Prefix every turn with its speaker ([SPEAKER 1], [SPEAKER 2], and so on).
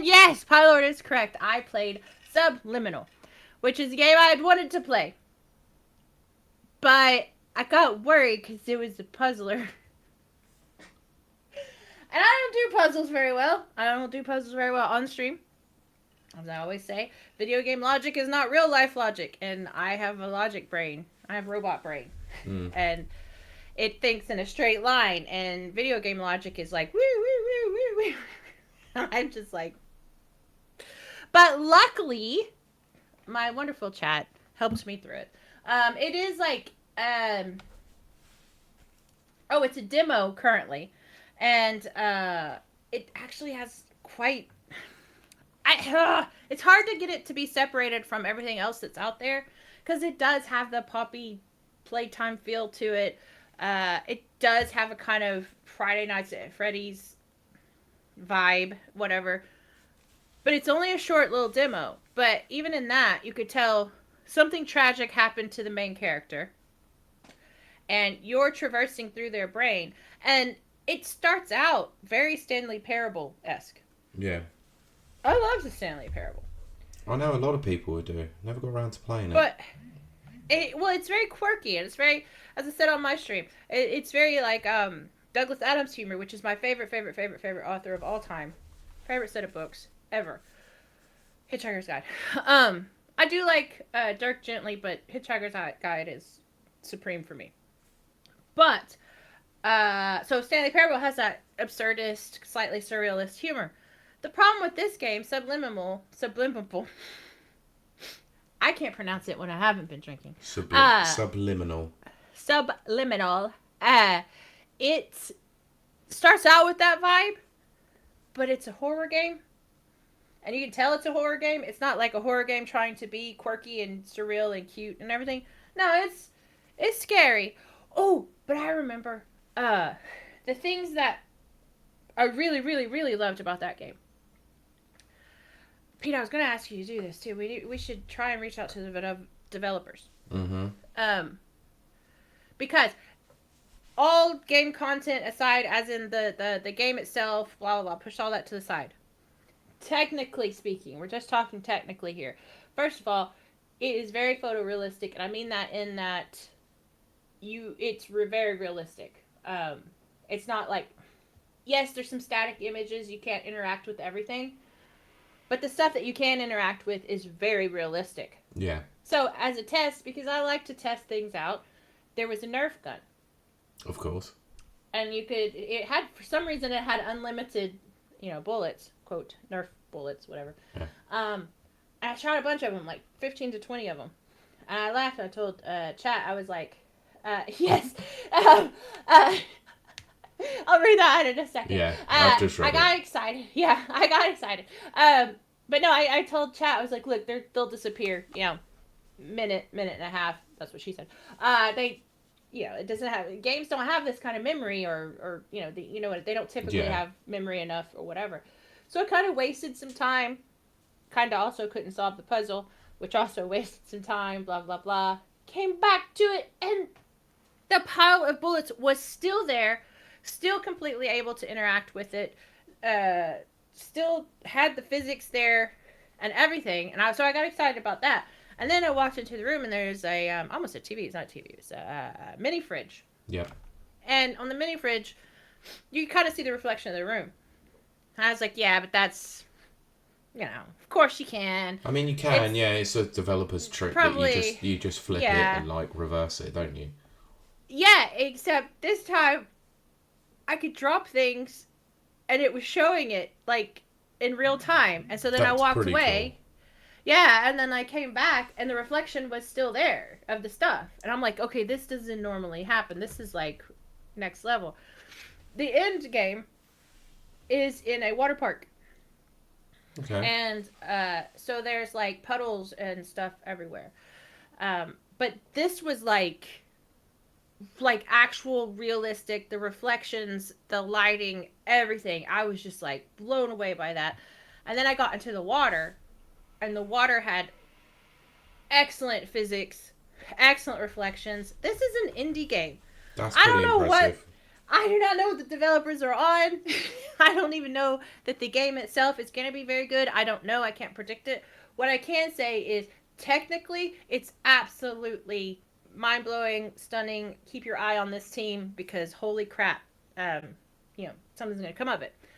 [SPEAKER 1] And yes, Pylord is correct. I played Subliminal, which is a game I had wanted to play. But I got worried because it was a puzzler. And I don't do puzzles very well. I don't do puzzles very well on stream. As I always say, video game logic is not real life logic. And I have a logic brain. I have robot brain. And it thinks in a straight line. And video game logic is like, woo, woo, woo, woo, woo. I'm just like... But luckily, my wonderful chat helped me through it. It is like... Oh, it's a demo currently. And it actually has quite... it's hard to get it to be separated from everything else that's out there. Because it does have the poppy playtime feel to it. It does have a kind of Friday Nights at Freddy's vibe, whatever. But it's only a short little demo. But even in that, you could tell something tragic happened to the main character. And you're traversing through their brain. And it starts out very Stanley Parable-esque.
[SPEAKER 2] Yeah.
[SPEAKER 1] I love the Stanley Parable.
[SPEAKER 2] I know a lot of people who do. Never got around to playing it.
[SPEAKER 1] But, it's very quirky. And it's very, as I said on my stream, it's very like Douglas Adams humor, which is my favorite author of all time. Favorite set of books ever. Hitchhiker's Guide. I do like Dirk Gently, but Hitchhiker's Guide is supreme for me. But, so Stanley Parable has that absurdist, slightly surrealist humor. The problem with this game, Subliminal, I can't pronounce it when I haven't been drinking.
[SPEAKER 2] Subliminal.
[SPEAKER 1] Subliminal. It starts out with that vibe, but it's a horror game. And you can tell it's a horror game. It's not like a horror game trying to be quirky and surreal and cute and everything. No, it's scary. Oh, but I remember the things that I really, really, really loved about that game. Pete, I was going to ask you to do this too. We should try and reach out to the developers.
[SPEAKER 2] Mm-hmm.
[SPEAKER 1] Because all game content aside, as in the game itself, blah, blah, blah, push all that to the side. Technically speaking, we're just talking technically here. First of all, it is very photorealistic, and I mean that in that it's very realistic. It's not like, yes, there's some static images, you can't interact with everything, but the stuff that you can interact with is very realistic.
[SPEAKER 2] Yeah.
[SPEAKER 1] So, as a test, because I like to test things out, there was a Nerf gun.
[SPEAKER 2] Of course.
[SPEAKER 1] And for some reason, it had unlimited, bullets, quote, Nerf bullets, whatever.
[SPEAKER 2] Yeah.
[SPEAKER 1] And I shot a bunch of them, like 15 to 20 of them. And I laughed, and I told chat, I was like, yes, I'll read that in a second.
[SPEAKER 2] Yeah, I've just read
[SPEAKER 1] I got excited. Yeah, I got excited. But no, I told chat, I was like, look, they'll disappear, minute and a half. That's what she said. It doesn't have, games don't have this kind of memory or they don't typically have memory enough or whatever. So it kind of wasted some time. Kind of also couldn't solve the puzzle, which also wasted some time, blah, blah, blah. Came back to it, and the pile of bullets was still there, still completely able to interact with it, still had the physics there and everything. And so I got excited about that. And then I walked into the room, and there's almost a TV. It's not a TV. It's a mini fridge.
[SPEAKER 2] Yeah.
[SPEAKER 1] And on the mini fridge, you kind of see the reflection of the room. And I was like, yeah, but that's, of course you can.
[SPEAKER 2] I mean, you can, it's a developer's trick
[SPEAKER 1] probably,
[SPEAKER 2] that you just flip it and, reverse it, don't you?
[SPEAKER 1] Yeah, except this time, I could drop things, and it was showing it, in real time. And so then I walked away. Cool. Yeah, and then I came back, and the reflection was still there of the stuff. And I'm like, okay, this doesn't normally happen. This is, next level. The end game is in a water park.
[SPEAKER 2] Okay.
[SPEAKER 1] And so there's, puddles and stuff everywhere. But this was, actual realistic, the reflections, the lighting, everything. I was just, blown away by that. And then I got into the water. And the water had excellent physics, excellent reflections. This is an indie game.
[SPEAKER 2] That's pretty impressive.
[SPEAKER 1] I do not know what the developers are on. I don't even know that the game itself is going to be very good. I don't know. I can't predict it. What I can say is technically, it's absolutely mind blowing, stunning. Keep your eye on this team because holy crap, something's going to come of it.